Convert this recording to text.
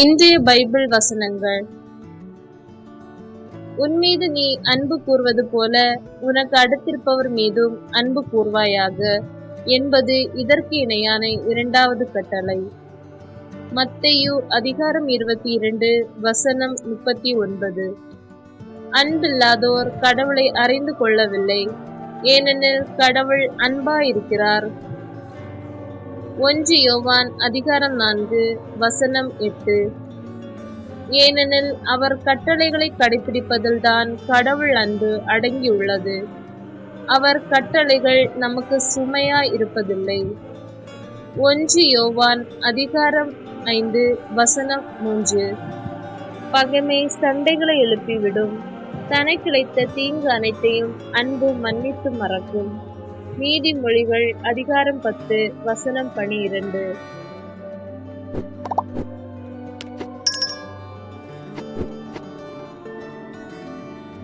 இன்றைய பைபிள் வசனங்கள். உன்மீது நீ அன்பு கூர்வது போல உனக்கு அடுத்திருப்பவர் மீதும் அன்பு கூர்வாயாக என்பது இதற்கு இணையான இரண்டாவது கட்டளை. மத்தேயு அதிகாரம் 22 வசனம் 39. அன்பில்லாதோர் கடவுளை அறிந்து கொள்ளவில்லை, ஏனெனில் கடவுள் அன்பாயிருக்கிறார். 1 யோவான் அதிகாரம் 4 வசனம் 8. ஏனெனில் அவர் கட்டளைகளை கடைபிடிப்பதில்தான் கடவுள் அன்பு அடங்கியுள்ளது. அவர் கட்டளைகள் நமக்கு சுமையாய் இருப்பதில்லை. 1 யோவான் அதிகாரம் 5 வசனம் 3. பகைமை சண்டைகளை எழுப்பிவிடும், தனக்கிழைத்த தீங்கு அனைத்தையும் அன்பு மன்னித்து மறக்கும். நீதிமொழிகள் அதிகாரம் 10 வசனம் 12.